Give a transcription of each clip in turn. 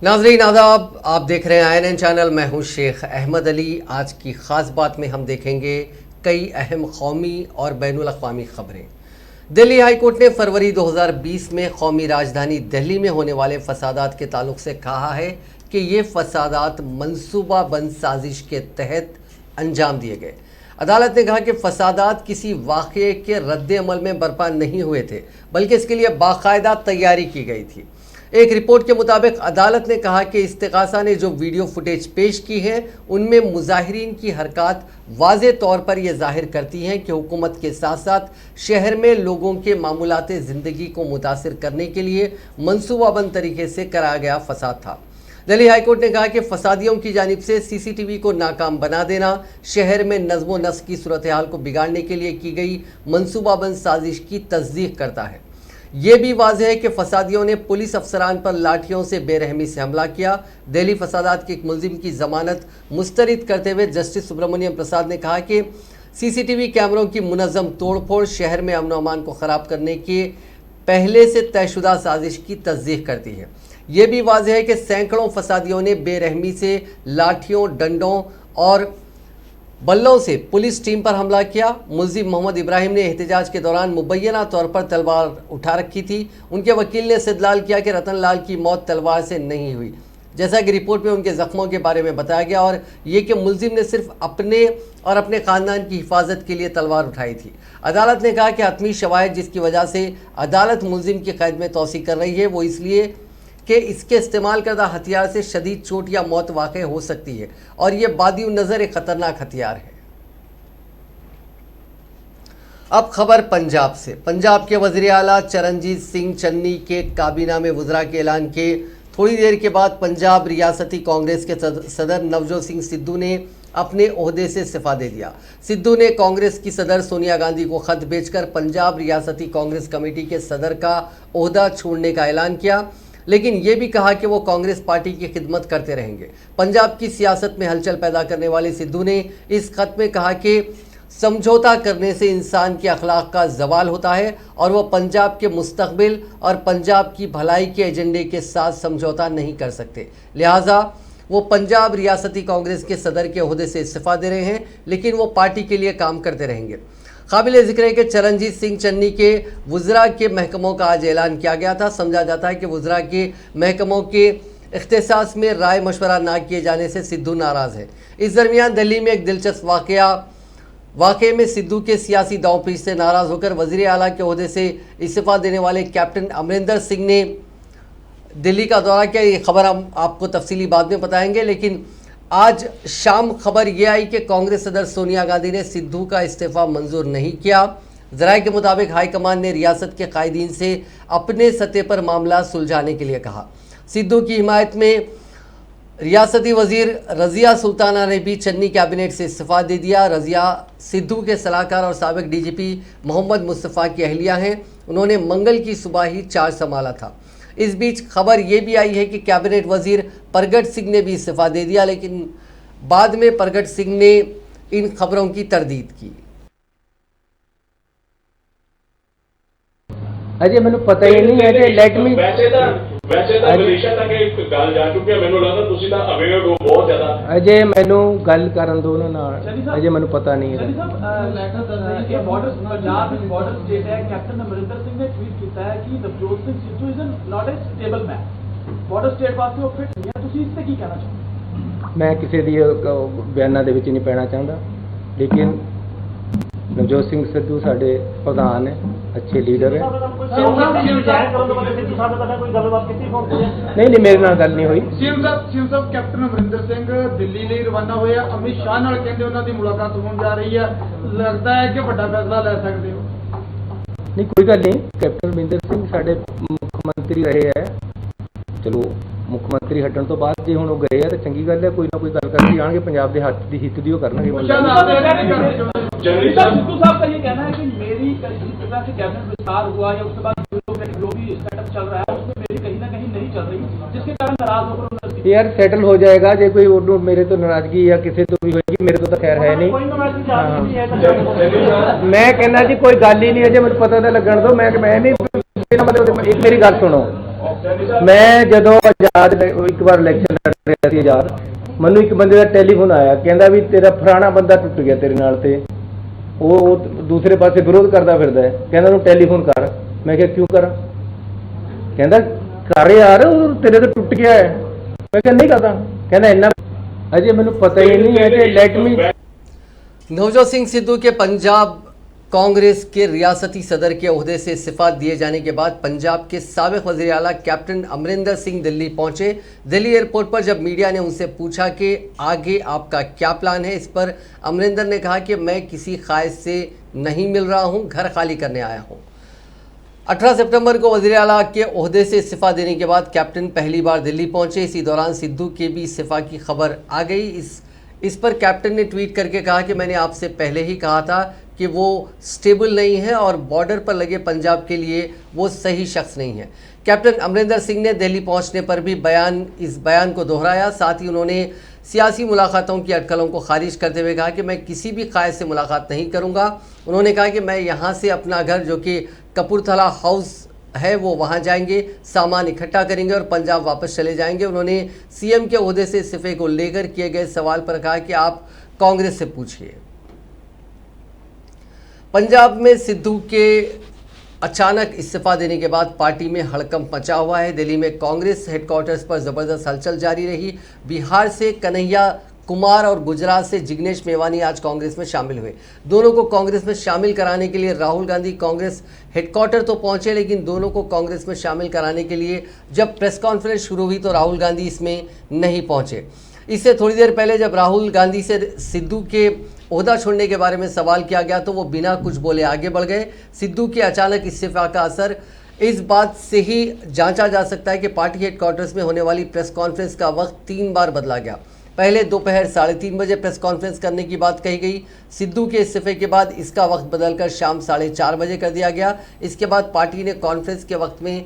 नाजरीन आदाब, आप देख रहे हैं INN चैनल। मैं हूं शेख अहमद अली। आज की ख़ास बात में हम देखेंगे कई अहम कौमी और बैनुल अक़वामी ख़बरें। दिल्ली हाई कोर्ट ने फरवरी 2020 में कौमी राजधानी दिल्ली में होने वाले फसादात के ताल्लुक से कहा है कि ये फसादात मनसूबाबंद साजिश के तहत अंजाम दिए गए। अदालत ने कहा कि फसादात किसी वाक़ये के रद्द अमल में बर्पा नहीं हुए थे, बल्कि इसके लिए बाकायदा तैयारी की गई थी। एक रिपोर्ट के मुताबिक अदालत ने कहा कि इस्तिग़ासा ने जो वीडियो फुटेज पेश की है उनमें मुज़ाहिरीन की हरकत वाज़े तौर पर यह जाहिर करती हैं कि हुकूमत के साथ साथ शहर में लोगों के मामूलाते ज़िंदगी को मुतासिर करने के लिए मनसूबाबंद तरीके से कराया गया फसाद था। दिल्ली हाई कोर्ट ने कहा कि फसादियों की जानिब से CCTV को नाकाम बना देना शहर में नज़्म व नस्क की सूरत हाल को बिगाड़ने के लिए की गई मनसूबाबंद साजिश की तस्दीक करता है। ये भी वाज़ेह है कि फसादियों ने पुलिस अफसरान पर लाठियों से बेरहमी से हमला किया। दिल्ली फसादात के एक मुलजिम की ज़मानत मुस्तरद करते हुए जस्टिस सुब्रमण्यम प्रसाद ने कहा कि CCTV कैमरों की मुनज़्ज़म तोड़फोड़ शहर में अमन अमान को ख़राब करने के पहले से तयशुदा साजिश की तस्दीक करती है। ये भी वाज़ेह है कि सैकड़ों फसादियों ने बेरहमी से लाठियों, डंडों और बल्लों से पुलिस टीम पर हमला किया। मुल्जिम मोहम्मद इब्राहिम ने एहतजाज के दौरान मुबैना तौर पर तलवार उठा रखी थी। उनके वकील ने इस्तदलाल किया कि रतन लाल की मौत तलवार से नहीं हुई, जैसा कि रिपोर्ट में उनके ज़ख्मों के बारे में बताया गया, और ये कि मुल्जिम ने सिर्फ अपने और अपने ख़ानदान की हिफाजत के लिए तलवार उठाई थी। अदालत ने कहा कि हतमी शवाहिद जिसकी वजह से अदालत मुल्जिम की कैद में तोसी कर रही है वो इसलिए कि इसके इस्तेमाल करदा हथियार से शदीद चोट या मौत वाक़ई हो सकती है और ये बादिउ नज़र एक ख़तरनाक हथियार है। अब खबर पंजाब से। पंजाब के वज़ीर आला चरणजीत सिंह चन्नी के काबीना में वज़रा के ऐलान के थोड़ी देर के बाद पंजाब रियासती कांग्रेस के सदर नवजोत सिंह सिद्धू ने अपने ओहदे से इस्तीफ़ा दे दिया। सिद्धू ने कांग्रेस की सदर सोनिया गांधी को ख़त भेजकर पंजाब रियासती कांग्रेस कमेटी के सदर का ओहदा छोड़ने का ऐलान किया, लेकिन ये भी कहा कि वो कांग्रेस पार्टी की खिदमत करते रहेंगे। पंजाब की सियासत में हलचल पैदा करने वाले सिद्धू ने इस खत में कहा कि समझौता करने से इंसान के अखलाक का जवाल होता है और वह पंजाब के मुस्तकबिल और पंजाब की भलाई के एजेंडे के साथ समझौता नहीं कर सकते। लिहाजा वो पंजाब रियासती कांग्रेस के सदर के ओहदे से इस्तीफ़ा दे रहे हैं, लेकिन वो पार्टी के लिए काम करते रहेंगे। काबिल ज़िक्र है कि चरणजीत सिंह चन्नी के वज़रा के महकमों का आज ऐलान किया गया था। समझा जाता है कि वज़रा के महकमों के इख्तिसास में राय मशवरा ना किए जाने से सिद्धू नाराज़ है। इस दरमियान दिल्ली में एक दिलचस्प वाक़े में सिद्धू के सियासी दांवपेच से नाराज़ होकर वज़ीर आला के ओहदे से इस्तीफ़ा देने वाले कैप्टन अमरिंदर सिंह ने दिल्ली का दौरा किया। ये खबर हम आपको तफसीली बाद में बताएंगे, लेकिन आज शाम खबर ये आई कि कांग्रेस सदर सोनिया गांधी ने सिद्धू का इस्तीफ़ा मंजूर नहीं किया। ज़राए के मुताबिक हाईकमान ने रियासत के कायदीन से अपने सतह पर मामला सुलझाने के लिए कहा। सिद्धू की हिमायत में रियासती वज़ीर रज़िया सुल्ताना ने भी चन्नी कैबिनेट से इस्तीफ़ा दे दिया। रज़िया सिद्धू के सलाहकार और साबिक DGP मोहम्मद मुस्तफ़ा की अहलिया हैं। उन्होंने मंगल की सुबह ही चार्ज संभाला था। इस बीच खबर ये भी आई है कि कैबिनेट वज़ीर परगट सिंह ने भी इस्तीफ़ा दे दिया, लेकिन बाद में परगट सिंह ने इन खबरों की तरदीद की। अजय मैंने पता ही नहीं है कि लेट मी वैसे ਤਾਂ ਮਲੇਸ਼ੀਆ ਤੱਕ ਇੱਕ ਗੱਲ ਜਾ ਚੁੱਕੀ ਹੈ। ਮੈਨੂੰ ਲੱਗਦਾ ਤੁਸੀਂ ਤਾਂ ਅਵੇਅਰ ਹੋ ਬਹੁਤ ਜ਼ਿਆਦਾ। अजय मैनू गल करन दो ना, अजय मैनू पता नहीं है। ਇਹ ਬਾਰਡਰ ਪੰਜਾਬ ਵਿੱਚ ਬਾਰਡਰ ਸਟੇਟ ਹੈ। ਕੈਪਟਨ ਅਮਰਿੰਦਰ ਸਿੰਘ ਨੇ ਟਵੀਟ ਕੀਤਾ ਹੈ ਕਿ Navjot Singh Sidhu is not a stable man. Border state ਵਾਸਤੇ ਉਹ ਫਿਟ ਨਹੀਂ ਹੈ। ਤੁਸੀਂ ਇਸ ਤੇ ਕੀ ਕਹਿਣਾ ਚਾਹੁੰਦੇ? मैं किसी दी बयाना दे विच नहीं पैना चाहता, लेकिन नवजोत सिंह सिद्धू साडे प्रधान है, अच्छे लीडर है। नहीं नहीं मेरे नाल गल नहीं हुई। सीएम साहब कैप्टन अमरिंदर सिंह दिल्ली ਲਈ ਰਵਾਨਾ ਹੋਏ ਆ। ਅਮਿਤ ਸ਼ਾਹ ਨਾਲ ਕਹਿੰਦੇ ਉਹਨਾਂ ਦੀ ਮੁਲਾਕਾਤ ਹੋਣ ਜਾ ਰਹੀ ਹੈ। ਲੱਗਦਾ ਹੈ ਕਿ ਵੱਡਾ ਫੈਸਲਾ ਲੈ ਸਕਦੇ ਹੋ। नहीं कोई गल नहीं, कैप्टन अमरिंदर सिंह साडे मुख्यमंत्री रहे है। चलो मुख्यमंत्री हटण तो बाद जे हुण गए हैं तो चंगी गल है, कोई ना कोई गल करके आएंगे। पंजाब के हित दी वो करनगे। सिद्धू साहब का ये कहना है कि मेरी जिस तरह से कैबिनेट विस्तार हुआ या उसके बाद जो भी सेटअप चल रहा है उसमें मेरी कहीं ना कहीं नहीं चल रही, जिसके कारण नाराज होकर यार सेटल हो जाएगा। जो कोई उन्होंने मेरे तो नाराजगी या किसी तो भी होगी, मेरे तो खैर है नहीं। मैं कहना जी कोई गल ही नहीं है। जो मुझे पता तो लगन दो। मैं नहीं मतलब एक मेरी गल सुनो, मैं ਜਦੋਂ ਆਜ਼ਾਦ ਇੱਕ ਵਾਰ ਇਲੈਕਸ਼ਨ ਲੜ ਰਿਹਾ ਸੀ ਆਜ਼ਾਦ, ਮੈਨੂੰ ਇੱਕ ਬੰਦੇ ਦਾ ਟੈਲੀਫੋਨ ਆਇਆ, ਕਹਿੰਦਾ ਵੀ ਤੇਰਾ ਫਲਾਣਾ ਬੰਦਾ ਟੁੱਟ ਗਿਆ ਤੇਰੇ ਨਾਲ, ਤੇ ਉਹ ਦੂਸਰੇ ਪਾਸੇ ਵਿਰੋਧ ਕਰਦਾ ਫਿਰਦਾ ਹੈ, ਕਹਿੰਦਾ ਉਹਨੂੰ ਟੈਲੀਫੋਨ ਕਰ। ਮੈਂ ਕਿਹਾ ਕਿਉਂ ਕਰਾਂ? ਕਹਿੰਦਾ ਕਰ ਯਾਰ, ਉਹ ਤੇਰੇ ਤੋਂ ਟੁੱਟ ਗਿਆ ਹੈ। ਮੈਂ ਕਿਹਾ नहीं करता। कहना इन्ना अजय मैंने पता ही नहीं है कि लेट मी। नवजोत सिंह सिद्धू के पंजाब कांग्रेस के रियासती सदर के ओहदे से इस्तीफा दिए जाने के बाद पंजाब के साबिक वज़ीर आला कैप्टन अमरिंदर सिंह दिल्ली पहुंचे। दिल्ली एयरपोर्ट पर जब मीडिया ने उनसे पूछा कि आगे आपका क्या प्लान है, इस पर अमरिंदर ने कहा कि मैं किसी ख्वाहिश से नहीं मिल रहा हूं, घर खाली करने आया हूं। 18 सितंबर को वज़ीर आला के ओहदे से इस्तीफा देने के बाद कैप्टन पहली बार दिल्ली पहुंचे। इसी दौरान सिद्धू के भी इस्तीफा की खबर आ गई। इस पर कैप्टन ने ट्वीट करके कहा कि मैंने आपसे पहले ही कहा था कि वो स्टेबल नहीं है और बॉर्डर पर लगे पंजाब के लिए वो सही शख्स नहीं है। कैप्टन अमरिंदर सिंह ने दिल्ली पहुंचने पर भी इस बयान को दोहराया। साथ ही उन्होंने सियासी मुलाकातों की अटकलों को खारिज करते हुए कहा कि मैं किसी भी ख्वाहिश से मुलाकात नहीं करूंगा। उन्होंने कहा कि मैं यहाँ से अपना घर जो कि कपूरथला हाउस है वो वहाँ जाएंगे, सामान इकट्ठा करेंगे और पंजाब वापस चले जाएंगे। उन्होंने सीएम के ओहदे से इस्तीफे को लेकर किए गए सवाल पर कहा कि आप कांग्रेस से पूछिए। पंजाब में सिद्धू के अचानक इस्तीफा देने के बाद पार्टी में हड़कंप मचा हुआ है। दिल्ली में कांग्रेस हेडक्वार्टर्स पर ज़बरदस्त हलचल जारी रही। बिहार से कन्हैया कुमार और गुजरात से जिग्नेश मेवानी आज कांग्रेस में शामिल हुए। दोनों को कांग्रेस में शामिल कराने के लिए राहुल गांधी कांग्रेस हेडक्वार्टर तो पहुंचे, लेकिन दोनों को कांग्रेस में शामिल कराने के लिए जब प्रेस कॉन्फ्रेंस शुरू हुई तो राहुल गांधी इसमें नहीं पहुंचे। इससे थोड़ी देर पहले जब राहुल गांधी से सिद्धू के ओहदा छोड़ने के बारे में सवाल किया गया तो वो बिना कुछ बोले आगे बढ़ गए। सिद्धू के अचानक इस्तीफा का असर इस बात से ही जांचा जा सकता है कि पार्टी हेडक्वार्टर्स में होने वाली प्रेस कॉन्फ्रेंस का वक्त 3 बार बदला गया। पहले दोपहर 3:30 बजे प्रेस कॉन्फ्रेंस करने की बात कही गई। सिद्धू के इस्तीफे के बाद इसका वक्त बदलकर शाम 4:30 बजे कर दिया गया। इसके बाद पार्टी ने कॉन्फ्रेंस के वक्त में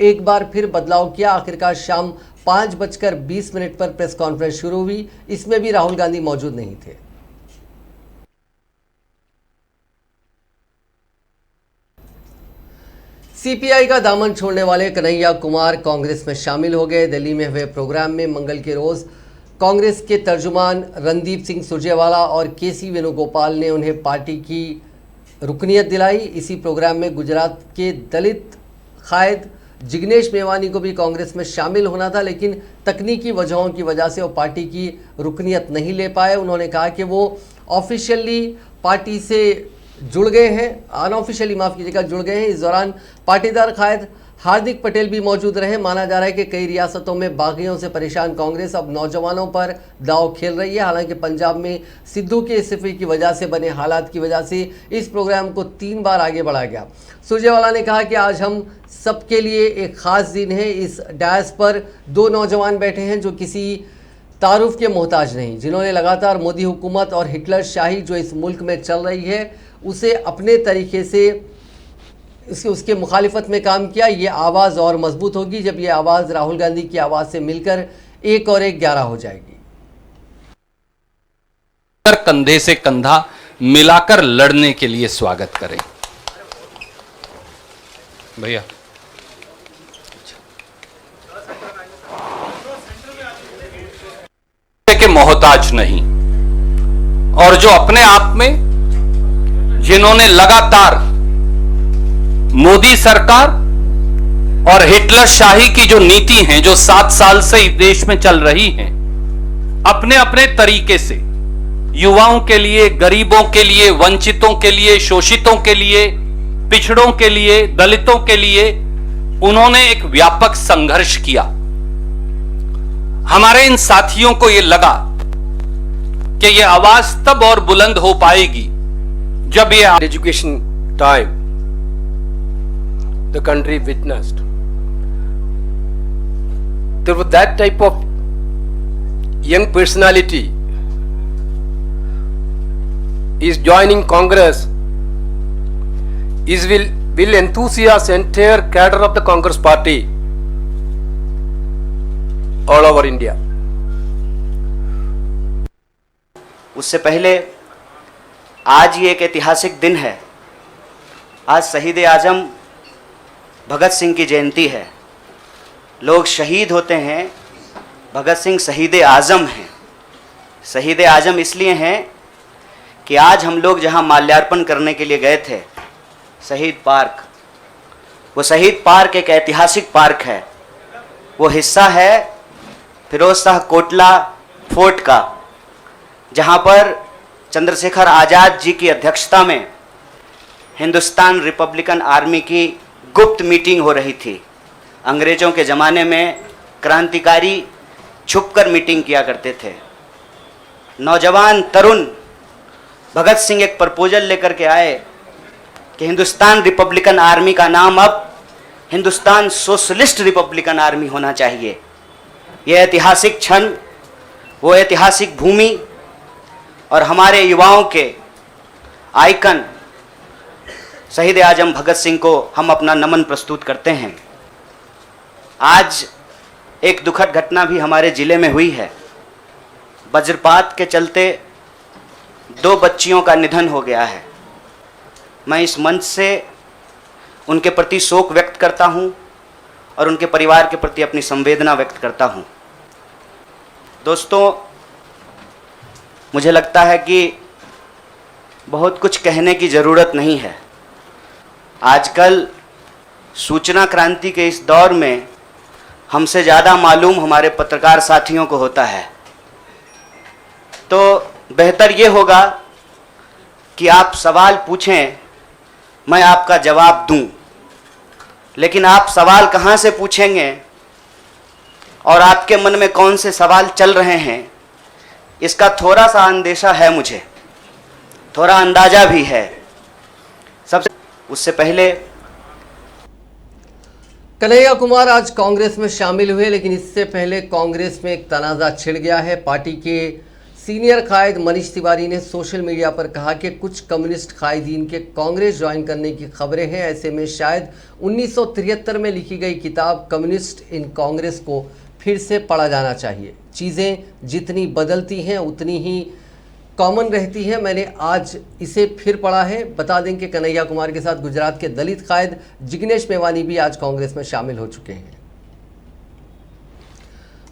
एक बार फिर बदलाव किया। आखिरकार शाम 5:20 पर प्रेस कॉन्फ्रेंस शुरू हुई। इसमें भी राहुल गांधी मौजूद नहीं थे। सीपीआई का दामन छोड़ने वाले कन्हैया कुमार कांग्रेस में शामिल हो गए। दिल्ली में हुए प्रोग्राम में मंगल के रोज कांग्रेस के तर्जुमान रणदीप सिंह सुरजेवाला और केसी वेणुगोपाल ने उन्हें पार्टी की रुकनियत दिलाई। इसी प्रोग्राम में गुजरात के दलित कायद जिग्नेश मेवानी को भी कांग्रेस में शामिल होना था, लेकिन तकनीकी वजहों की वजह से वो पार्टी की रुकनियत नहीं ले पाए। उन्होंने कहा कि वो ऑफिशियली पार्टी से जुड़ गए हैं, अनऑफिशियली माफ़ कीजिएगा जुड़ गए हैं। इस दौरान पाटीदार कायद हार्दिक पटेल भी मौजूद रहे। माना जा रहा है कि कई रियासतों में बागियों से परेशान कांग्रेस अब नौजवानों पर दांव खेल रही है। हालांकि पंजाब में सिद्धू के इस्तीफे की वजह से बने हालात की वजह से इस प्रोग्राम को 3 बार आगे बढ़ाया गया। सुरजेवाला ने कहा कि आज हम सबके लिए एक ख़ास दिन है। इस डायस पर 2 नौजवान बैठे हैं जो किसी तारुफ के मोहताज नहीं, जिन्होंने लगातार मोदी हुकूमत और हिटलर शाही जो इस मुल्क में चल रही है उसे अपने तरीके से उसके मुखालिफत में काम किया। ये आवाज़ और मजबूत होगी जब ये आवाज़ राहुल गांधी की आवाज़ से मिलकर 1 और 1 11 हो जाएगी। कंधे से कंधा मिलाकर लड़ने के लिए स्वागत करें। भैया के मोहताज नहीं, और जो अपने आप में जिन्होंने लगातार मोदी सरकार और हिटलर शाही की जो नीति है जो 7 साल से इस देश में चल रही है, अपने अपने तरीके से युवाओं के लिए, गरीबों के लिए, वंचितों के लिए, शोषितों के लिए, पिछड़ों के लिए, दलितों के लिए उन्होंने एक व्यापक संघर्ष किया। हमारे इन साथियों को यह लगा कि यह आवाज तब और बुलंद हो पाएगी जब ये education time the country witnessed, there was that type of young personality is joining Congress, is will enthusiast entire cadre of the Congress party all over India. उससे पहले आज ये एक ऐतिहासिक दिन है। आज शहीद आजम भगत सिंह की जयंती है। लोग शहीद होते हैं, भगत सिंह शहीद आज़म हैं। शहीद आज़म इसलिए हैं कि आज हम लोग जहां माल्यार्पण करने के लिए गए थे, शहीद पार्क, वो शहीद पार्क एक ऐतिहासिक पार्क है। वो हिस्सा है फिरोज शाह कोटला फोर्ट का, जहां पर चंद्रशेखर आज़ाद जी की अध्यक्षता में हिंदुस्तान रिपब्लिकन आर्मी की गुप्त मीटिंग हो रही थी। अंग्रेज़ों के ज़माने में क्रांतिकारी छुपकर मीटिंग किया करते थे। नौजवान तरुण भगत सिंह एक प्रपोजल लेकर के आए कि हिंदुस्तान रिपब्लिकन आर्मी का नाम अब हिंदुस्तान सोशलिस्ट रिपब्लिकन आर्मी होना चाहिए। यह ऐतिहासिक क्षण, वो ऐतिहासिक भूमि और हमारे युवाओं के आइकन शहीद आजम भगत सिंह को हम अपना नमन प्रस्तुत करते हैं। आज एक दुखद घटना भी हमारे जिले में हुई है। वज्रपात के चलते 2 बच्चियों का निधन हो गया है। मैं इस मंच से उनके प्रति शोक व्यक्त करता हूं और उनके परिवार के प्रति अपनी संवेदना व्यक्त करता हूं। दोस्तों, मुझे लगता है कि बहुत कुछ कहने की ज़रूरत नहीं है। आजकल सूचना क्रांति के इस दौर में हमसे ज़्यादा मालूम हमारे पत्रकार साथियों को होता है। तो बेहतर ये होगा कि आप सवाल पूछें, मैं आपका जवाब दूं। लेकिन आप सवाल कहाँ से पूछेंगे और आपके मन में कौन से सवाल चल रहे हैं, इसका थोड़ा सा अंदेशा है, मुझे थोड़ा अंदाज़ा भी है। उससे पहले कन्हैया कुमार आज कांग्रेस में शामिल हुए, लेकिन इससे पहले कांग्रेस में एक तनाज़ा छिड़ गया है। पार्टी के सीनियर कायद मनीष तिवारी ने सोशल मीडिया पर कहा कि कुछ कम्युनिस्ट कायदीन के कांग्रेस ज्वाइन करने की खबरें हैं। ऐसे में शायद 1973 में लिखी गई किताब कम्युनिस्ट इन कांग्रेस को फिर से पढ़ा जाना चाहिए। चीज़ें जितनी बदलती हैं उतनी ही कॉमन रहती है। मैंने आज इसे फिर पढ़ा है। बता दें कि कन्हैया कुमार के साथ गुजरात के दलित कायद जिग्नेश मेवानी भी आज कांग्रेस में शामिल हो चुके हैं।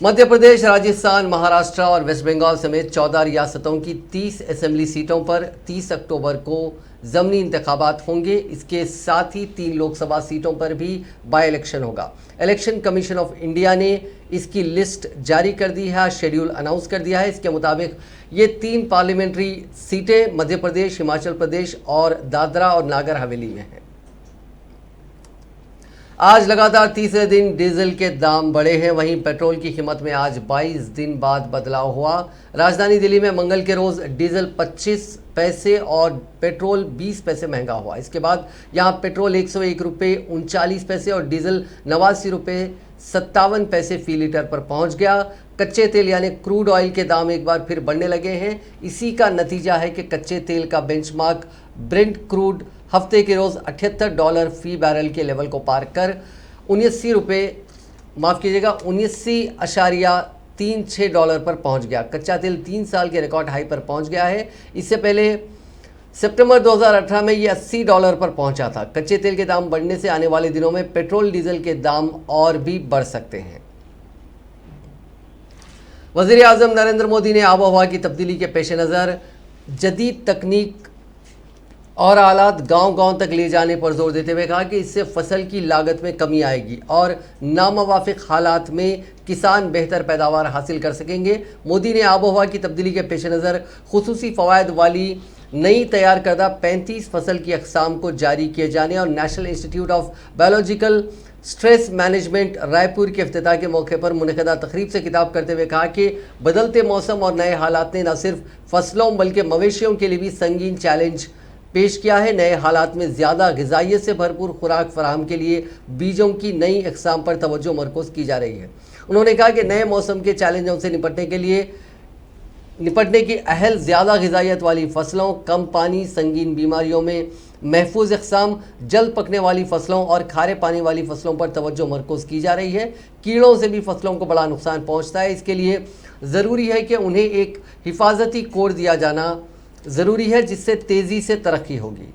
मध्य प्रदेश, राजस्थान, महाराष्ट्र और वेस्ट बंगाल समेत 14 रियासतों की 30 असेंबली सीटों पर 30 अक्टूबर को ज़मीनी इंतखाबात होंगे। इसके साथ ही 3 लोकसभा सीटों पर भी बाई इलेक्शन होगा। इलेक्शन कमीशन ऑफ इंडिया ने इसकी लिस्ट जारी कर दी है, शेड्यूल अनाउंस कर दिया है। इसके मुताबिक ये 3 पार्लियामेंट्री सीटें मध्य प्रदेश, हिमाचल प्रदेश और दादरा और नागर हवेली में हैं। आज लगातार तीसरे दिन डीजल के दाम बढ़े हैं। वहीं पेट्रोल की कीमत में आज 22 दिन बाद बदलाव हुआ। राजधानी दिल्ली में मंगल के रोज़ डीजल 25 पैसे और पेट्रोल 20 पैसे महंगा हुआ। इसके बाद यहां पेट्रोल 101 रुपये 39 पैसे और डीजल 89 रुपये 57 पैसे फी लीटर पर पहुंच गया। कच्चे तेल यानी क्रूड ऑयल के दाम एक बार फिर बढ़ने लगे हैं। इसी का नतीजा है कि कच्चे तेल का बेंचमार्क ब्रेंट क्रूड हफ्ते के रोज़ $78 फी बैरल के लेवल को पार कर 79.36 डॉलर पर पहुंच गया। कच्चा तेल 3 साल के रिकॉर्ड हाई पर पहुंच गया है। इससे पहले सितंबर 2018 में ये $80 पर पहुंचा था। कच्चे तेल के दाम बढ़ने से आने वाले दिनों में पेट्रोल डीजल के दाम और भी बढ़ सकते हैं। वज़ीर आज़म नरेंद्र मोदी ने आबोहवा की तब्दीली के पेश नज़र जदीद तकनीक और आलात गांव-गांव तक ले जाने पर जोर देते हुए कहा कि इससे फसल की लागत में कमी आएगी और नामुवाफिक हालात में किसान बेहतर पैदावार हासिल कर सकेंगे। मोदी ने आबोहवा की तब्दीली के पेश नज़र खुसूसी फ़वायद वाली नई तैयार करदा 35 फसल की अक़साम को जारी किए जाने और national institute of biological stress management Raipur के इफ्तिताह के मौके पर मुनक़दा तकरीब से खिताब करते हुए कहा कि बदलते मौसम और नए हालात ने न सिर्फ फसलों बल्कि मवेशियों के लिए भी संगीन चैलेंज पेश किया है। नए हालात में ज़्यादा ग़िज़ाइयत से भरपूर खुराक फराहम के लिए बीजों की नई अक़साम पर तवज्जो मरकूज़ की जा रही है। उन्होंने कहा कि नए मौसम के चैलेंजों से निपटने की अहल ज़्यादा ग़िज़ाइयत वाली फसलों, कम पानी, संगीन बीमारियों में महफूज अक़साम, जल्द पकने वाली फसलों और खारे पानी वाली फसलों पर तवज्जो मरकूज़ की जा रही है। कीड़ों से भी फसलों को बड़ा नुकसान पहुँचता है। इसके लिए ज़रूरी है कि उन्हें एक हिफाजती कोड दिया जाना ज़रूरी है जिससे तेज़ी से तरक्की होगी।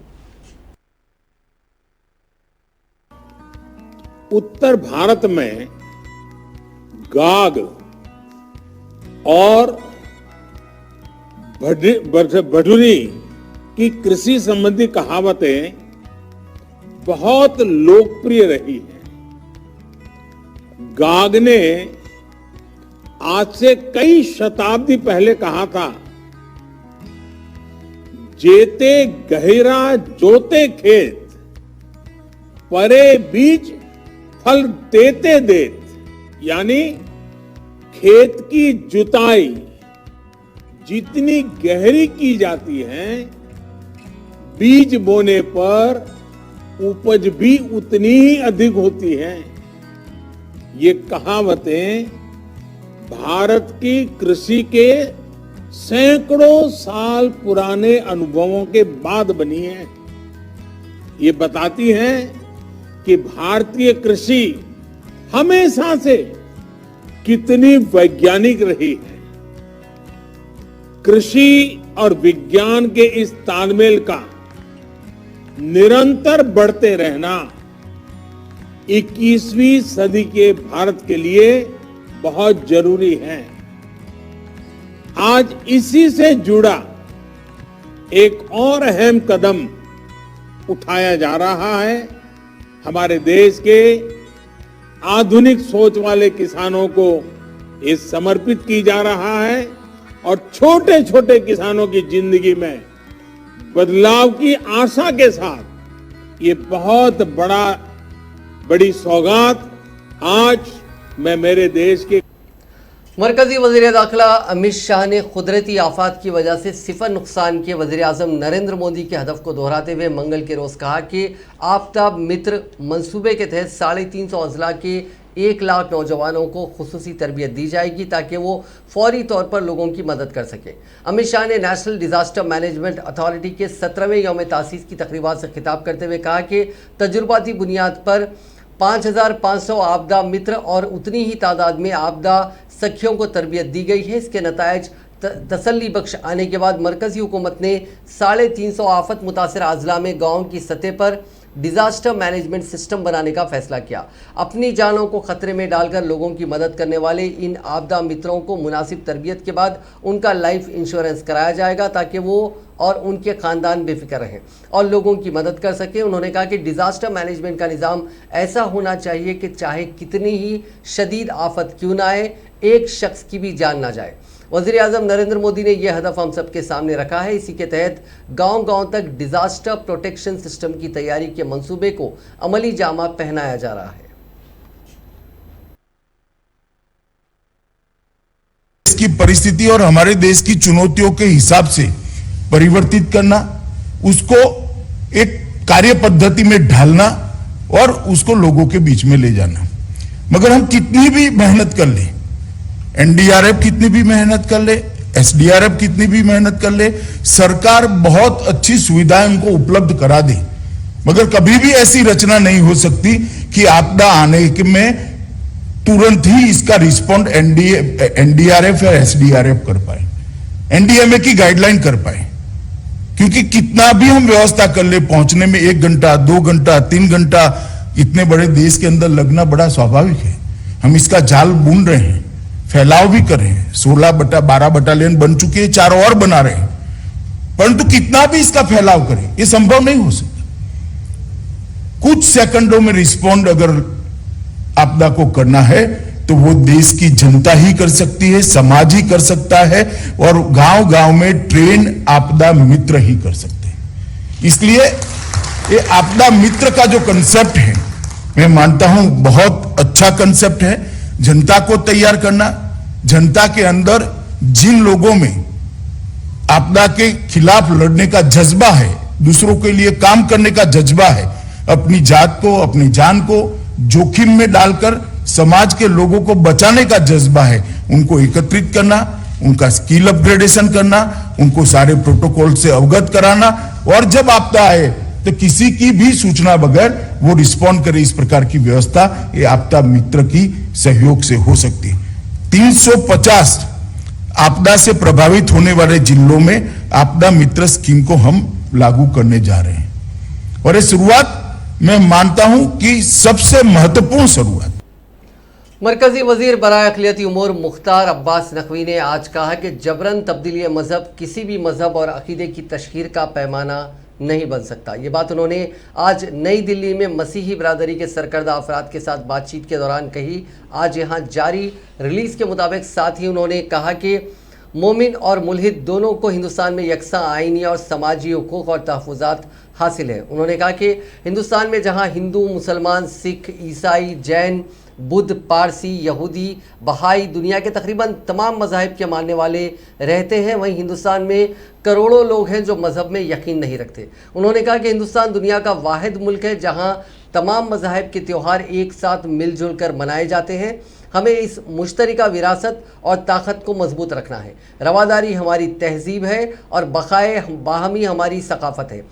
उत्तर भारत में गाग और भटूरी की कृषि संबंधी कहावतें बहुत लोकप्रिय रही है। गाग ने आज से कई शताब्दी पहले कहा था, जेते गहरा जोते खेत, परे बीज फल देते देत, यानी खेत की जुताई जितनी गहरी की जाती है, बीज बोने पर उपज भी उतनी ही अधिक होती है। ये कहावतें भारत की कृषि के सैकड़ों साल पुराने अनुभवों के बाद बनी है। ये बताती हैं कि भारतीय कृषि हमेशा से कितनी वैज्ञानिक रही है। कृषि और विज्ञान के इस तालमेल का निरंतर बढ़ते रहना 21वीं सदी के भारत के लिए बहुत जरूरी है। आज इसी से जुड़ा एक और अहम कदम उठाया जा रहा है। हमारे देश के आधुनिक सोच वाले किसानों को ये समर्पित की जा रहा है और छोटे छोटे किसानों की जिंदगी में बदलाव की आशा के साथ ये बहुत बड़ी सौगात आज मैं मेरे देश के मरकजी वज़ीर दाखिला अमित शाह ने कुदरती आफात की वजह से सिफर नुकसान के वज़ीर आज़म नरेंद्र मोदी के हदफ को दोहराते हुए मंगल के रोज़ कहा कि आपदा मित्र मंसूबे के तहत 350 अजला के 1 लाख नौजवानों को खुसूसी तरबियत दी जाएगी ताकि वो फौरी तौर पर लोगों की मदद कर सके। अमित शाह ने नेशनल डिजास्टर मैनेजमेंट अथॉरिटी के 17वें यौम तासीस की तकरीबात से खिताब करते हुए कहा कि तजुर्बाती बुनियाद पर 5500 आपदा मित्र और उतनी ही तादाद में आपदा सखियों को तरबियत दी गई है। इसके नतायज तसल्ली बख्श आने के बाद मरकजी हुकूमत ने 350 आफत मुतासर अजला में गाँव की सतह पर डिज़ास्टर मैनेजमेंट सिस्टम बनाने का फैसला किया। अपनी जानों को खतरे में डालकर लोगों की मदद करने वाले इन आपदा मित्रों को मुनासिब तरबियत के बाद उनका लाइफ इंश्योरेंस कराया जाएगा ताकि वो और उनके ख़ानदान बेफिक्र रहें और लोगों की मदद कर सकें। उन्होंने कहा कि डिज़ास्टर मैनेजमेंट का निज़ाम ऐसा होना चाहिए कि चाहे कितनी ही शदीद आफत क्यों ना आए, एक शख्स की भी जान ना जाए। वज़ीर आज़म नरेंद्र मोदी ने यह हदफ हम सबके सामने रखा है। इसी के तहत गांव-गांव तक डिज़ास्टर प्रोटेक्शन सिस्टम की तैयारी के मंसूबे को अमली जामा पहनाया जा रहा है। इसकी परिस्थिति और हमारे देश की चुनौतियों के हिसाब से परिवर्तित करना, उसको एक कार्य पद्धति में ढालना और उसको लोगों के बीच में ले जाना। मगर हम कितनी भी मेहनत कर ले, एनडीआरएफ कितनी भी मेहनत कर ले, एसडीआरएफ कितनी भी मेहनत कर ले, सरकार बहुत अच्छी सुविधाएं उनको उपलब्ध करा दे, मगर कभी भी ऐसी रचना नहीं हो सकती कि आपदा आने में तुरंत ही इसका रिस्पॉन्ड एनडीआरएफ या एसडीआरएफ कर पाए, एनडीएमए की गाइडलाइन कर पाए। क्योंकि कितना भी हम व्यवस्था कर ले, पहुंचने में 1 घंटा, 2 घंटा, 3 घंटा इतने बड़े देश के अंदर लगना बड़ा स्वाभाविक है। हम इसका जाल बुन रहे हैं, फैलाव भी कर रहे हैं, 12 बटालियन बन चुके हैं, 4 और बना रहे हैं, परंतु कितना भी इसका फैलाव करें ये संभव नहीं हो सकता। कुछ सेकंडों में रिस्पॉन्ड अगर आपदा को करना है तो वो देश की जनता ही कर सकती है, समाज ही कर सकता है और गांव-गांव में ट्रेन आपदा मित्र ही कर सकते हैं। इसलिए ये आपदा मित्र का जो कंसेप्ट है, मैं मानता हूं बहुत अच्छा कंसेप्ट है। जनता को तैयार करना, जनता के अंदर जिन लोगों में आपदा के खिलाफ लड़ने का जज्बा है, दूसरों के लिए काम करने का जज्बा है, अपनी जात को, अपनी जान को जोखिम में डालकर समाज के लोगों को बचाने का जज्बा है, उनको एकत्रित करना, उनका स्किल अपग्रेडेशन करना, उनको सारे प्रोटोकॉल से अवगत कराना और जब आपदा आए तो किसी की भी सूचना बगैर वो रिस्पॉन्ड करे, इस प्रकार की व्यवस्था ये आपदा मित्र की सहयोग से हो सकती है। 350 आपदा से प्रभावित होने वाले जिलों में आपदा मित्र स्कीम को हम लागू करने जा रहे हैं और ये शुरुआत मैं मानता हूं कि सबसे महत्वपूर्ण शुरुआत। मरकजी वजीर बराए अक़लियती उमूर मुख्तार अब्बास नकवी ने आज कहा कि जबरन तब्दीली मज़हब किसी भी मज़हब और अक़ीदे की तशहीर का पैमाना नहीं बन सकता। ये बात उन्होंने आज नई दिल्ली में मसीही बरादरी के सरकर्दा अफराद के साथ बातचीत के दौरान कही। आज यहाँ जारी रिलीज़ के मुताबिक साथ ही उन्होंने कहा कि मोमिन और मुल्हिद दोनों को हिंदुस्तान में यकसा आइनी और समाजी हुकूक़ और तहफ़्फ़ुज़ात हासिल है। उन्होंने कहा कि हिंदुस्तान में जहाँ हिंदू, मुसलमान, सिख, ईसाई, जैन, बुद्ध, पारसी, यहूदी, बहाई, दुनिया के तकरीबन तमाम मज़ाहिब के मानने वाले रहते हैं, वहीं हिंदुस्तान में करोड़ों लोग हैं जो मज़हब में यकीन नहीं रखते। उन्होंने कहा कि हिंदुस्तान दुनिया का वाहिद मुल्क है जहां तमाम मज़ाहिब के त्यौहार एक साथ मिलजुल कर मनाए जाते हैं। हमें इस मुश्तरका विरासत और ताकत को मजबूत रखना है। रवादारी हमारी तहजीब है और बक़ाए बाहमी हमारी सकाफ़त है।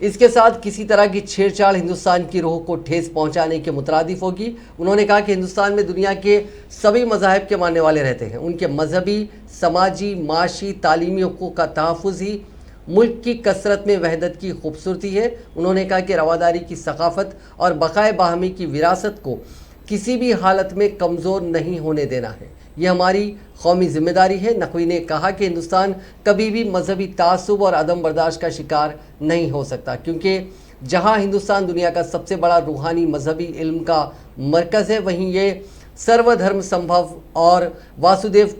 इसके साथ किसी तरह की छेड़छाड़ हिंदुस्तान की रूह को ठेस पहुंचाने के मुतरादिफ होगी। उन्होंने कहा कि हिंदुस्तान में दुनिया के सभी मज़ाहिब के मानने वाले रहते हैं। उनके मजहबी, समाजी, माशी, तालीमी हुकूक़ का तहफ़्फ़ुज़ ही मुल्क की कसरत में वहदत की खूबसूरती है। उन्होंने कहा कि रवादारी की सकाफ़त और बक़ाए बाहमी की विरासत को किसी भी हालत में कमज़ोर नहीं होने देना है, ये हमारी कौमी जिम्मेदारी है। नकवी ने कहा कि हिंदुस्तान कभी भी मजहबी तासुब और अदम बर्दाश्त का शिकार नहीं हो सकता, क्योंकि जहां हिंदुस्तान दुनिया का सबसे बड़ा रूहानी मजहबी इल्म का मरकज़ है, वहीं ये सर्वधर्म संभव और वासुदेव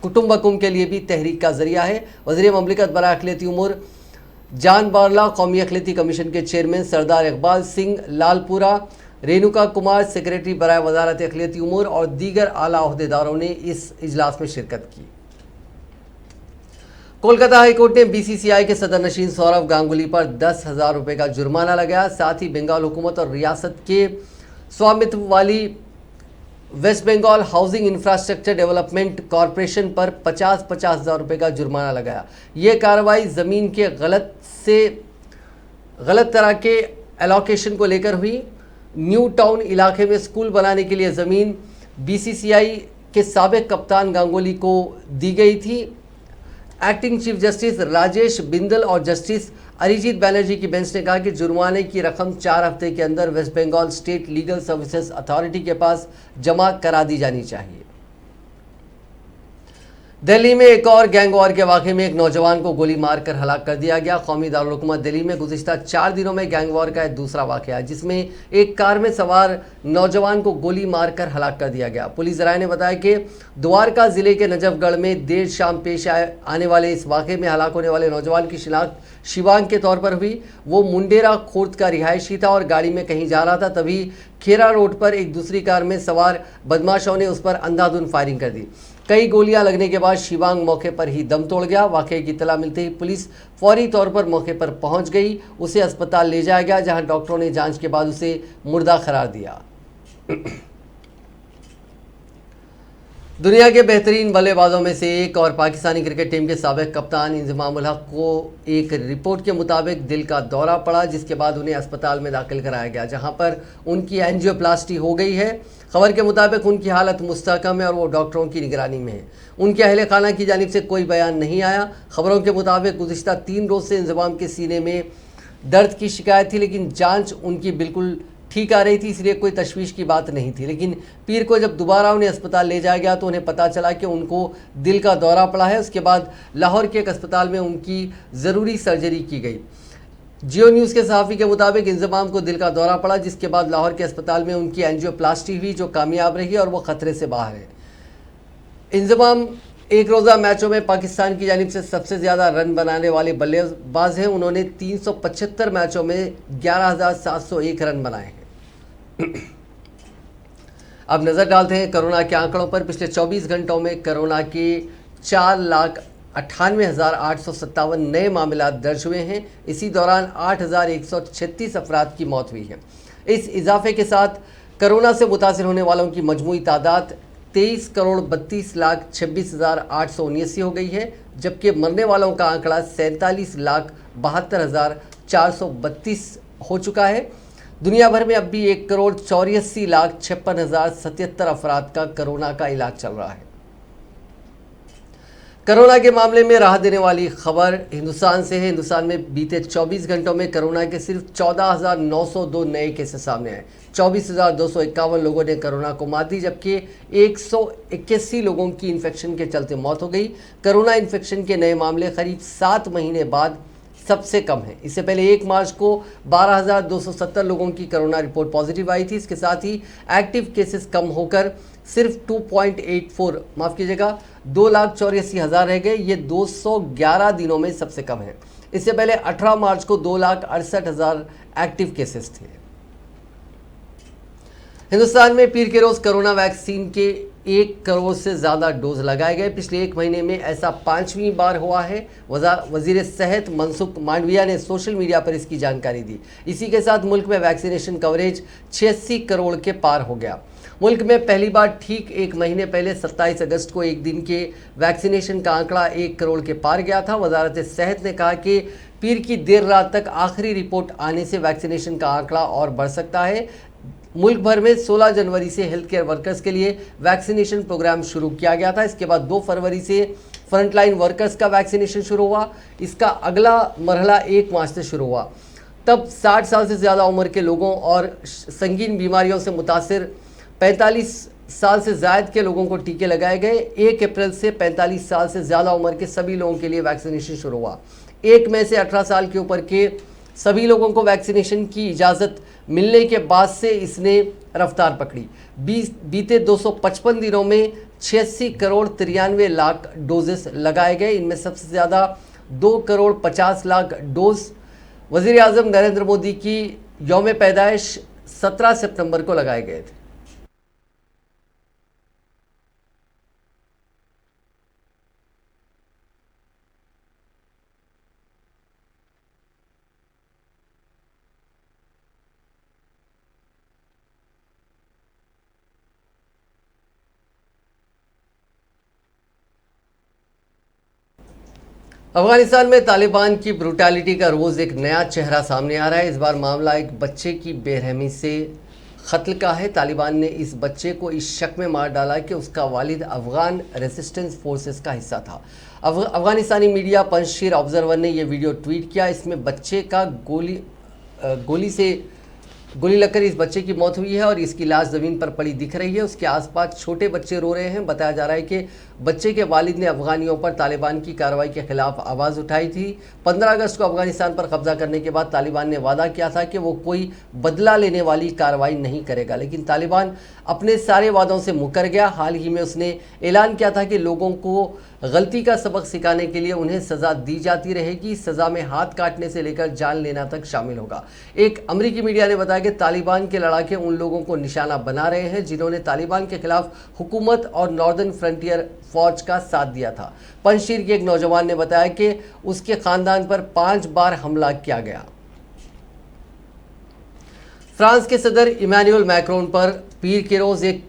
कुटुंबकुम के लिए भी तहरीक का ज़रिया है। वज़ीर ममलिकत बराए अक़लियती उमूर जान बारला, कौमी अक़लियती कमीशन के चेयरमैन सरदार इकबाल सिंह लालपुरा, रेणुका कुमार, सेक्रेटरी बराए वज़ारत अक़लियती उमूर और दीगर आला ओहदेदारों ने इस इजलास में शिरकत की। कोलकाता हाईकोर्ट ने बीसीसीआई के सदर नशीन सौरव गांगुली पर 10,000 रुपये का जुर्माना लगाया। साथ ही बंगाल हुकूमत और रियासत के स्वामित्व वाली West Bengal housing infrastructure development corporation पर 50,000 रुपये का जुर्माना लगाया। ये कार्रवाई ज़मीन के गलत तरह के एलोकेशन को लेकर हुई। न्यू टाउन इलाके में स्कूल बनाने के लिए ज़मीन बीसीसीआई के साबिक कप्तान गांगुली को दी गई थी। Acting chief justice Rajesh Bindal और जस्टिस अरिजीत बैनर्जी की बेंच ने कहा कि जुर्माने की रकम 4 हफ्ते के अंदर West Bengal state legal services authority के पास जमा करा दी जानी चाहिए। दिल्ली में एक और गैंग वॉर के वाक़े में एक नौजवान को गोली मारकर हलाक कर दिया गया। कौमी दारुल हुकूमत दिल्ली में गुज़िश्ता 4 दिनों में गैंग वॉर का दूसरा वाक़या है, जिसमें एक कार में सवार नौजवान को गोली मारकर हलाक कर दिया गया। पुलिस ज़राए ने बताया कि द्वारका ज़िले के नजफगढ़ में देर शाम पेश आने वाले इस वाक़े में हलाक होने वाले नौजवान की शिनाख्त शिवांग के तौर पर हुई। वो मुंडेरा खुर्द का रिहायशी था और गाड़ी में कहीं जा रहा था, तभी खेरा रोड पर एक दूसरी कार में सवार बदमाशों ने उस पर अंधाधुंध फायरिंग कर दी। कई गोलियां लगने के बाद शिवांग मौके पर ही दम तोड़ गया। वाक़े की इत्तला मिलते ही पुलिस फौरी तौर पर मौके पर पहुंच गई। उसे अस्पताल ले जाया गया, जहां डॉक्टरों ने जांच के बाद उसे मुर्दा करार दिया। दुनिया के बेहतरीन बल्लेबाजों में से एक और पाकिस्तानी क्रिकेट टीम के साबिक कप्तान इंजमाम उल हक को एक रिपोर्ट के मुताबिक दिल का दौरा पड़ा, जिसके बाद उन्हें अस्पताल में दाखिल कराया गया, जहां पर उनकी एंजियोप्लास्टी हो गई है। खबर के मुताबिक उनकी हालत मुस्तहकम है और वो डॉक्टरों की निगरानी में है। उनके अहले खाना की जानिब से कोई बयान नहीं आया। खबरों के मुताबिक गुज़िश्ता 3 रोज़ से इंजमाम के सीने में दर्द की शिकायत थी, लेकिन जाँच उनकी बिल्कुल ठीक आ रही थी, इसलिए कोई तशवीश की बात नहीं थी। लेकिन पीर को जब दोबारा उन्हें अस्पताल ले जाया गया तो उन्हें पता चला कि उनको दिल का दौरा पड़ा है। उसके बाद लाहौर के एक अस्पताल में उनकी ज़रूरी सर्जरी की गई। जियो न्यूज़ के सहाफ़ी के मुताबिक इंजमाम को दिल का दौरा पड़ा, जिसके बाद लाहौर के अस्पताल में उनकी एंजियोप्लास्टी हुई, जो कामयाब रही और वो ख़तरे से बाहर है। इंजमाम एक रोज़ा मैचों में पाकिस्तान की जानिब से सबसे ज़्यादा रन बनाने वाले बल्लेबाज हैं। उन्होंने 375 मैचों में 11,701 रन बनाए हैं। अब नज़र डालते हैं कोरोना के आंकड़ों पर। पिछले 24 घंटों में कोरोना के 4,98,857 नए मामला दर्ज हुए हैं। इसी दौरान 8,136 अफराद की मौत हुई है। इस इजाफे के साथ कोरोना से मुतासिर होने वालों की मजमूई तादाद 23,32,26,879 हो गई है, जबकि मरने वालों का आंकड़ा 47,72,432 हो चुका है। दुनिया भर में अब भी 1,84,56,077 अफराद का कोरोना का इलाज चल रहा है। कोरोना के मामले में राहत देने वाली खबर हिंदुस्तान से है। हिंदुस्तान में बीते 24 घंटों में कोरोना के सिर्फ 14,902 नए केसेस सामने आए। 24,251 लोगों ने कोरोना को मात दी, जबकि 181 लोगों की इन्फेक्शन के चलते मौत हो गई। कोरोना इन्फेक्शन के नए मामले करीब 7 महीने बाद सबसे कम है। इससे पहले 1 मार्च को 12,270 लोगों की कोरोना रिपोर्ट पॉजिटिव आई थी। इसके साथ ही एक्टिव केसेस कम होकर सिर्फ 2,84,000 रह गए। ये 211 दिनों में सबसे कम है। इससे पहले 18 मार्च को 2,68,000 एक्टिव केसेस थे। हिंदुस्तान में पीर के रोज कोरोना वैक्सीन के 1 करोड़ से ज़्यादा डोज लगाए गए। पिछले 1 महीने में ऐसा 5वीं बार हुआ है। वजीर सेहत मनसुख मांडविया ने सोशल मीडिया पर इसकी जानकारी दी। इसी के साथ मुल्क में वैक्सीनेशन कवरेज 86 करोड़ के पार हो गया। मुल्क में पहली बार ठीक 1 महीने पहले 27 अगस्त को एक दिन के वैक्सीनेशन का आंकड़ा 1 करोड़ के पार गया था। वजारत सेहत ने कहा कि पीर की देर रात तक आखिरी रिपोर्ट आने से वैक्सीनेशन का आंकड़ा और बढ़ सकता है। मुल्क भर में 16 जनवरी से हेल्थ केयर वर्कर्स के लिए वैक्सीनेशन प्रोग्राम शुरू किया गया था। इसके बाद 2 फरवरी से फ्रंटलाइन वर्कर्स का वैक्सीनेशन शुरू हुआ। इसका अगला मरहला 1 मार्च से शुरू हुआ। तब 60 साल से ज़्यादा उम्र के लोगों और संगीन बीमारियों से मुतासिर 45 साल से ज़ायद के लोगों को टीके लगाए गए। 1 अप्रैल से 45 साल से ज़्यादा उम्र के सभी लोगों के लिए वैक्सीनेशन शुरू हुआ। 1 मई से 18 साल के ऊपर के सभी लोगों को वैक्सीनेशन की इजाज़त मिलने के बाद से इसने रफ्तार पकड़ी। बीते 255 दिनों में 86 करोड़ 93 लाख डोजेस लगाए गए। इनमें सबसे ज़्यादा 2 करोड़ 50 लाख डोज वज़ीर आज़म नरेंद्र मोदी की यौम पैदाइश 17 सितंबर को लगाए गए थे। अफगानिस्तान में तालिबान की ब्रूटैलिटी का रोज़ एक नया चेहरा सामने आ रहा है। इस बार मामला एक बच्चे की बेरहमी से कत्ल का है। तालिबान ने इस बच्चे को इस शक में मार डाला कि उसका वालिद अफगान रेसिस्टेंस फोर्सेस का हिस्सा था। अफगानिस्तानी मीडिया पंजशीर ऑब्जर्वर ने यह वीडियो ट्वीट किया। इसमें बच्चे का गोली लगकर इस बच्चे की मौत हुई है और इसकी लाश ज़मीन पर पड़ी दिख रही है। उसके आसपास छोटे बच्चे रो रहे हैं। बताया जा रहा है कि बच्चे के वालिद ने अफगानियों पर तालिबान की कार्रवाई के खिलाफ आवाज़ उठाई थी। 15 अगस्त को अफगानिस्तान पर कब्जा करने के बाद तालिबान ने वादा किया था कि वो कोई बदला लेने वाली कार्रवाई नहीं करेगा, लेकिन तालिबान अपने सारे वादों से मुकर गया। हाल ही में उसने ऐलान किया था कि लोगों को गलती का सबक सिखाने के लिए उन्हें सज़ा दी जाती रहेगी। सज़ा में हाथ काटने से लेकर जान लेना तक शामिल होगा। एक अमेरिकी मीडिया ने बताया कि तालिबान के लड़ाके उन लोगों को निशाना बना रहे हैं जिन्होंने तालिबान के खिलाफ हुकूमत और नॉर्दर्न फ्रंटियर फौज का साथ दिया था। पंजशीर के एक नौजवान ने बताया कि उसके खानदान पर 5 बार हमला किया गया। फ्रांस के सदर इमैनुअल मैक्रोन पर पीर के रोज एक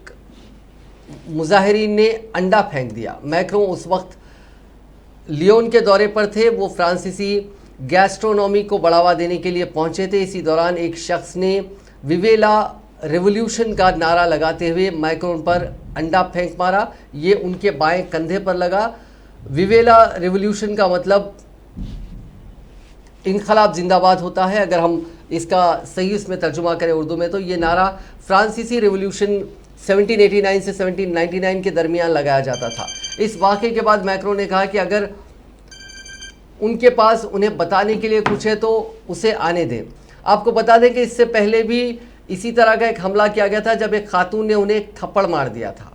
मुजाहिरीन ने अंडा फेंक दिया। मैक्रोन उस वक्त लियोन के दौरे पर थे। वो फ्रांसीसी गैस्ट्रोनॉमी को बढ़ावा देने के लिए पहुंचे थे। इसी दौरान एक शख्स ने विवेला रेवोल्यूशन का नारा लगाते हुए मैक्रोन पर अंडा फेंक मारा। ये उनके बाएं कंधे पर लगा। विवेला रेवोल्यूशन का मतलब इनकलाब जिंदाबाद होता है। अगर हम इसका सही इसमें तर्जुमा करें उर्दू में तो ये नारा फ्रांसीसी रेवोल्यूशन 1789 से 1799 के दरमियान लगाया जाता था। इस वाक़े के बाद मैक्रोन ने कहा कि अगर उनके पास उन्हें बताने के लिए कुछ है तो उसे आने दें। आपको बता दें कि इससे पहले भी इसी तरह का एक हमला किया गया था जब एक खातून ने उन्हें एक थप्पड़ मार दिया था।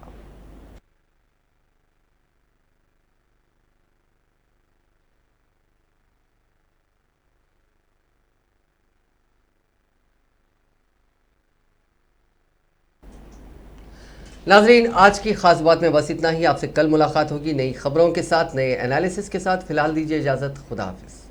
नाजरीन, आज की खास बात में बस इतना ही। आपसे कल मुलाकात होगी नई खबरों के साथ, नए एनालिसिस के साथ। फिलहाल दीजिए इजाज़त। खुदा हाफिज़।